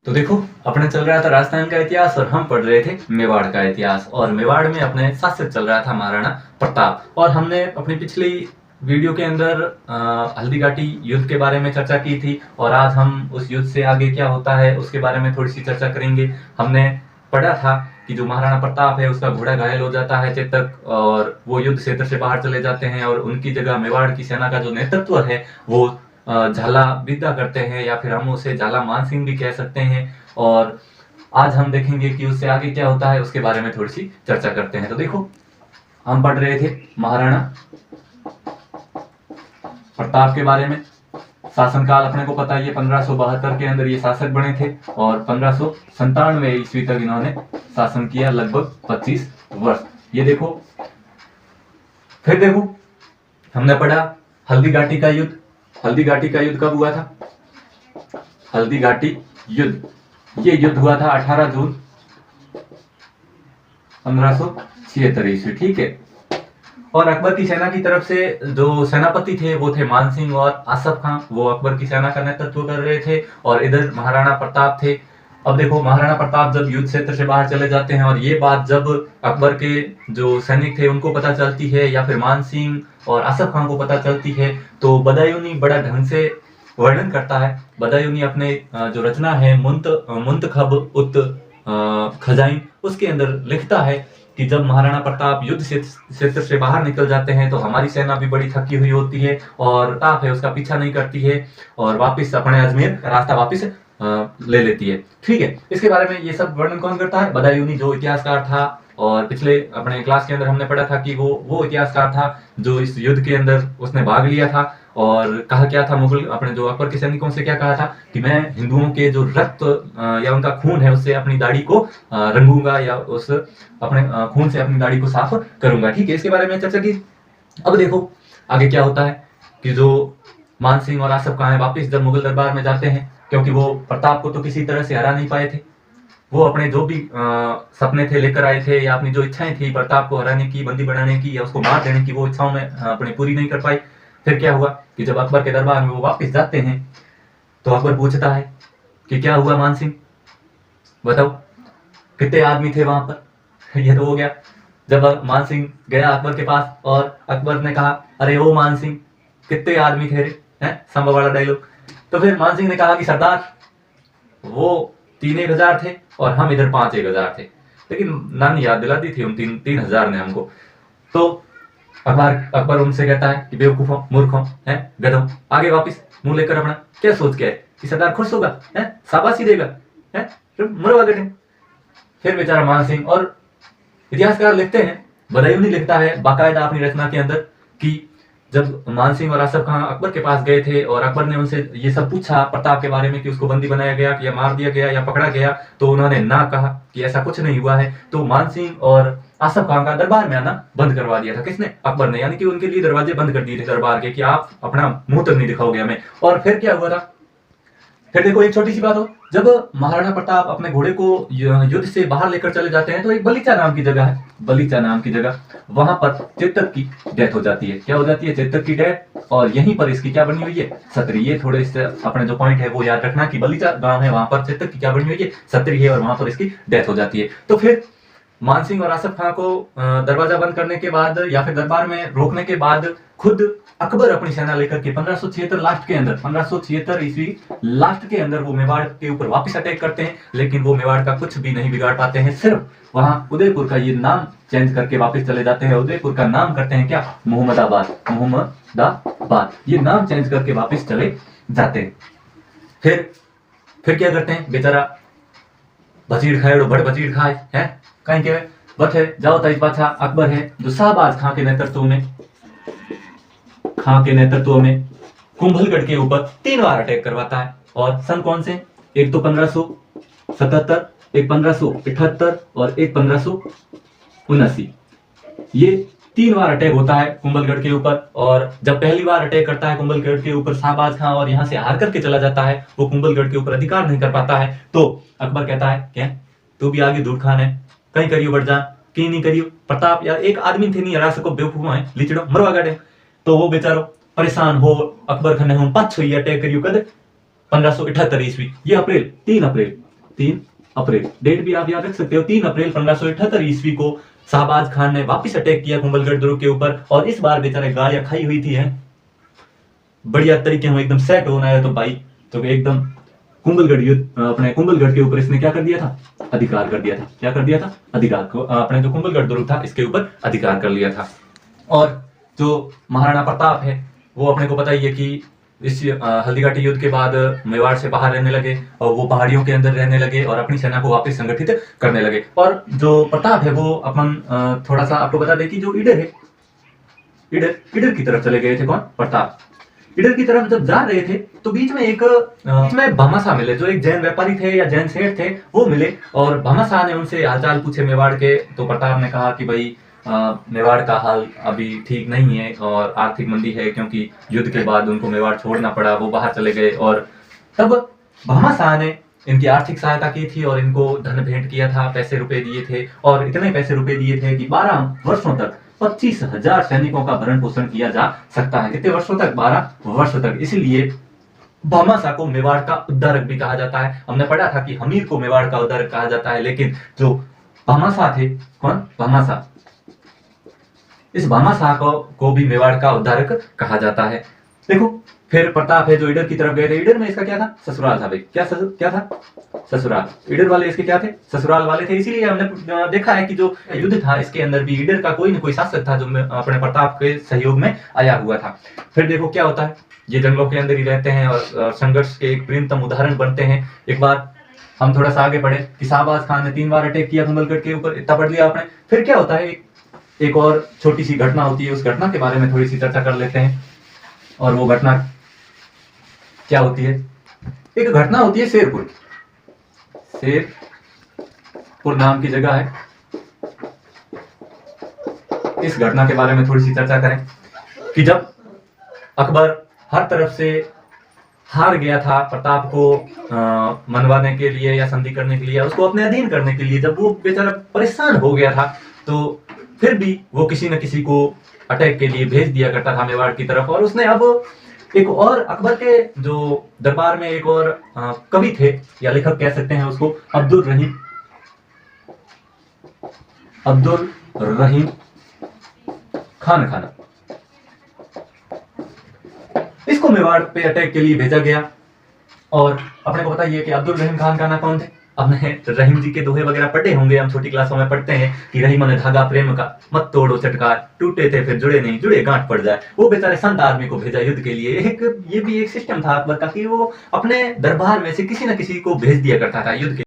तो देखो, अपने चल रहा था राजस्थान का इतिहास और हम पढ़ रहे थे मेवाड़ का इतिहास। और मेवाड़ में अपने शासक चल रहा था महाराणा प्रताप। और हमने अपनी पिछली वीडियो के अंदर हल्दी घाटी युद्ध के बारे में चर्चा की थी। और आज हम उस युद्ध से आगे क्या होता है उसके बारे में थोड़ी सी चर्चा करेंगे। हमने पढ़ा था कि जो महाराणा प्रताप है उसका घोड़ा घायल हो जाता है चेतक, और वो युद्ध क्षेत्र से बाहर चले जाते हैं और उनकी जगह मेवाड़ की सेना का जो नेतृत्व है वो झाला विदा करते हैं, या फिर हम उसे झाला मानसिंह भी कह सकते हैं। और आज हम देखेंगे कि उससे आगे क्या होता है उसके बारे में थोड़ी सी चर्चा करते हैं। तो देखो, हम पढ़ रहे थे महाराणा प्रताप के बारे में। शासनकाल अपने को पता है, ये 1572 के अंदर ये शासक बने थे और 1597 ईस्वी तक इन्होंने शासन किया, लगभग 25 वर्ष। ये देखो, फिर देखो, हमने पढ़ा हल्दी घाटी का युद्ध। हल्दी घाटी का युद्ध कब हुआ था? हल्दी घाटी युद्ध, ये युद्ध हुआ था 18 जून 1576 ईस्वी, ठीक है। और अकबर की सेना की तरफ से जो सेनापति थे वो थे मानसिंह और आसफ खां, वो अकबर की सेना का नेतृत्व कर रहे थे। और इधर महाराणा प्रताप थे। अब देखो, महाराणा प्रताप जब युद्ध क्षेत्र से बाहर चले जाते हैं और ये बात जब अकबर के जो सैनिक थे उनको पता चलती है, या फिर मानसिंह और आसफ खां को पता चलती है, तो बदायूनी बड़ा ढंग से वर्णन करता है। बदायूनी अपने जो रचना है मुंतखब उत खजाइन, उसके अंदर लिखता है कि जब महाराणा प्रताप युद्ध क्षेत्र से बाहर निकल जाते हैं तो हमारी सेना भी बड़ी थकी हुई होती है और प्रताप है उसका पीछा नहीं करती है और वापस अपने अजमेर का रास्ता वापस ले लेती है, ठीक है। इसके बारे में ये सब वर्णन कौन करता है? बदायूनी, जो इतिहासकार था। और पिछले अपने क्लास के अंदर हमने पढ़ा था कि वो इतिहासकार था जो इस युद्ध के अंदर उसने भाग लिया था। और कहा क्या था, मुगल अपने जो अकबर के सैनिकों से क्या कहा था कि मैं हिंदुओं के जो रक्त या उनका खून है उससे अपनी दाढ़ी को रंगूंगा, या उस अपने खून से अपनी दाढ़ी को साफ करूंगा, ठीक है। इसके बारे में चर्चा की। अब देखो आगे क्या होता है कि जो मानसिंह और आसफ खां वापिस जब मुगल दरबार में जाते हैं, क्योंकि वो प्रताप को तो किसी तरह से हरा नहीं पाए थे, वो अपने जो भी सपने थे लेकर आए थे, या अपनी जो इच्छाएं थी प्रताप को हराने की, बंदी बनाने की, या उसको मार देने की, वो इच्छाओं में अपनी पूरी नहीं कर पाए। फिर क्या हुआ कि जब अकबर के दरबार में वो वापस जाते हैं तो अकबर पूछता है कि क्या हुआ मानसिंह, बताओ कितने आदमी थे वहां पर। ये तो हो गया जब मानसिंह गया अकबर के पास और अकबर ने कहा, अरे ओ मानसिंह, कितने आदमी थे रे, हैं, संभव वाला डायलॉग। तो फिर मानसिंह ने कहा कि सरदार, वो 3,000 थे और हम इधर 5,000 थे, लेकिन नानी याद दिला दी थी उन 3,000 ने हमको। तो अकबर उनसे कहता है कि बेवकूफों, मूर्खों, हैं, गधों, आगे वापस मुंह लेकर अपना क्या सोच के है कि सरदार खुश होगा, हैं, शाबाशी देगा, हैं, मरवा देंगे। फिर बेचारा मानसिंह, और इतिहासकार लिखते हैं, बदायूनी लिखता है बाकायदा अपनी रचना के अंदर कि जब मानसिंह और आसफ खां अकबर के पास गए थे और अकबर ने उनसे ये सब पूछा प्रताप के बारे में कि उसको बंदी बनाया गया या मार दिया गया या पकड़ा गया, तो उन्होंने ना कहा कि ऐसा कुछ नहीं हुआ है। तो मानसिंह और आसफ खां का दरबार में आना बंद करवा दिया था। किसने? अकबर ने, यानी कि उनके लिए दरवाजे बंद कर दिए थे दरबार के कि आप अपना मुंह तक नहीं दिखाओगे हमें। और फिर क्या हुआ था? फिर देखो, एक छोटी सी बात हो, जब महाराणा प्रताप अपने घोड़े को युद्ध से बाहर लेकर चले जाते हैं तो एक बलीचा नाम की जगह है, बलीचा नाम की जगह, वहां पर चेतक की डेथ हो जाती है। क्या हो जाती है? चेतक की डेथ। और यहीं पर इसकी क्या बनी हुई है? छतरी। ये थोड़े से अपने जो पॉइंट है वो याद रखना कि बलीचा गांव है, वहां पर चेतक की क्या बनी हुई है? छतरी है, और वहां पर इसकी डेथ हो जाती है। तो फिर मानसिंह और आसफ खां को दरवाजा बंद करने के बाद या फिर दरबार में रोकने के बाद खुद अकबर अपनी सेना लेकर के 1576 लास्ट के अंदर, 1576 ईस्वी लास्ट के अंदर वो मेवाड़ के ऊपर वापस अटैक करते हैं। लेकिन वो मेवाड़ का कुछ भी नहीं बिगाड़ पाते हैं, सिर्फ वहां उदयपुर का ये नाम चेंज करके वापस चले जाते हैं। उदयपुर का नाम करते हैं क्या? मोहम्मदाबाद। मोहम्मदाबाद, ये नाम चेंज करके वापस चले जाते हैं। फिर क्या करते हैं? बेचारा बचीड़ खाए बड़ बचीड़ खाए, हैं, कहीं के बट है जाओ तेज बादशाह अकबर है जो शाहबाज खां के नेतृत्व में कुंभलगढ़ के ऊपर 3 बार अटैक करवाता है। और सन कौन से? एक तो 1577, एक 1578 और एक 1579। ये 3 बार अटैक होता है कुंभलगढ़ के ऊपर। और जब पहली बार अटैक करता है कुंभलगढ़ के ऊपर शाहबाज खां और यहां से हार करके चला जाता है, वो कुंभलगढ़ के ऊपर अधिकार नहीं कर पाता है, तो अकबर कहता है क्या तू भी आगे दूर खान है, कहीं करियो बढ़ जा, कहीं नहीं करियो प्रताप, यार एक आदमी थे नहीं हरा सको, बेवकूफ है, लिचड़ो मरवा गाड़े। तो वो बेचारो परेशान हो अकबर खान ने हम 5 अटैक करियो कद 1578 ईस्वी, ये 3 अप्रैल 3 अप्रैल, डेट भी आप याद रख सकते हो। 3 अप्रैल 1578 ईस्वी को शाहबाज खान ने वापस अटैक किया कुंभलगढ़ दुर्ग के ऊपर, और इस बार बेचारे गालियां खाई हुई थी है, बढ़िया तरीके में एकदम सेट होना है तो भाई, तो एकदम कुंभलगढ़ युद्ध, अपने कुंभलगढ़ के ऊपर इसने क्या कर दिया था, अधिकार कर दिया था। क्या कर दिया था, अधिकार को, अपने जो कुंभलगढ़ दुर्ग था इसके ऊपर अधिकार कर लिया था। और जो महाराणा प्रताप है वो अपने को पता ही है कि इस हल्दीघाटी युद्ध के बाद मेवाड़ से बाहर रहने लगे, और वो पहाड़ियों के अंदर रहने लगे और अपनी सेना को वापस संगठित करने लगे। और जो प्रताप है वो अपन थोड़ा सा आपको बता दें कि जो ईडर है, ईडर की तरफ चले गए थे। कौन, प्रताप। ईडर की तरफ जब जा रहे थे तो बीच में एक इसमें भामाशाह मिले, जो एक जैन व्यापारी थे या जैन सेठ थे, वो मिले, और भामाशाह ने उनसे हालचाल पूछे मेवाड़ के। तो प्रताप ने कहा कि भाई मेवाड़ का हाल अभी ठीक नहीं है और आर्थिक मंदी है, क्योंकि युद्ध के बाद उनको मेवाड़ छोड़ना पड़ा, वो बाहर चले गए। और तब भामाशाह ने इनकी आर्थिक सहायता की थी और इनको धन भेंट किया था, पैसे रुपए दिए थे, और इतने पैसे रुपए दिए थे कि 12 वर्षों तक 25,000 सैनिकों का भरण पोषण किया जा सकता है। कितने वर्षों तक, 12 वर्ष तक। इसीलिए भामाशाह को मेवाड़ का उद्धारक भी कहा जाता है। हमने पढ़ा था कि हमीर को मेवाड़ का उद्धारक कहा जाता है, लेकिन जो भामाशाह थे, कौन, भामाशाह, इस भामाशाह को भी मेवाड़ का उद्धारक कहा जाता है। देखो, फिर प्रताप है जो ईडर की तरफ गए थे। ईडर में इसका क्या था, ससुराल था भाई। क्या था, ससुराल। ईडर वाले इसके क्या थे, ससुराल वाले थे। इसीलिए हमने देखा है कि जो युद्ध था इसके अंदर भी ईडर का कोई न कोई शासक था जो अपने प्रताप के सहयोग में आया हुआ था। फिर देखो क्या होता है, ये जंगलों के अंदर ही रहते हैं और संघर्ष के एक प्रियतम उदाहरण बनते हैं। एक बार हम थोड़ा सा आगे बढ़े कि शाहबाज खान ने 3 बार अटैक किया कुंभलगढ़ के ऊपर, इतना पढ़ लिया आपने। फिर क्या होता है, एक और छोटी सी घटना होती है, उस घटना के बारे में थोड़ी सी चर्चा कर लेते हैं। और वो घटना क्या होती है, एक घटना होती है शेरपुर। शेरपुर नाम की जगह है। इस घटना के बारे में थोड़ी सी चर्चा करें कि जब अकबर हर तरफ से हार गया था प्रताप को मनवाने के लिए या संधि करने के लिए, उसको अपने अधीन करने के लिए, जब वो बेचारा परेशान हो गया था, तो फिर भी वो किसी न किसी को अटैक के लिए भेज दिया करता था मेवाड़ की तरफ। और उसने अब एक और अकबर के जो दरबार में एक और कवि थे या लेखक कह सकते हैं उसको, अब्दुल रहीम खान, इसको मेवाड़ पे अटैक के लिए भेजा गया। और अपने को पता ही है कि अब्दुल रहीम खान ना कौन थे। अपने रहीम जी के दोहे वगैरह पढ़े होंगे, हम छोटी क्लासों में पढ़ते हैं कि रहीम ने धागा प्रेम का, मत तोड़ो चटकार, टूटे थे फिर जुड़े नहीं, जुड़े गांठ पड़ जाए। वो बेचारे संत आदमी को भेजा युद्ध के लिए। ये भी एक सिस्टम था अकबर का कि वो अपने दरबार में से किसी न किसी को भेज दिया करता था युद्ध के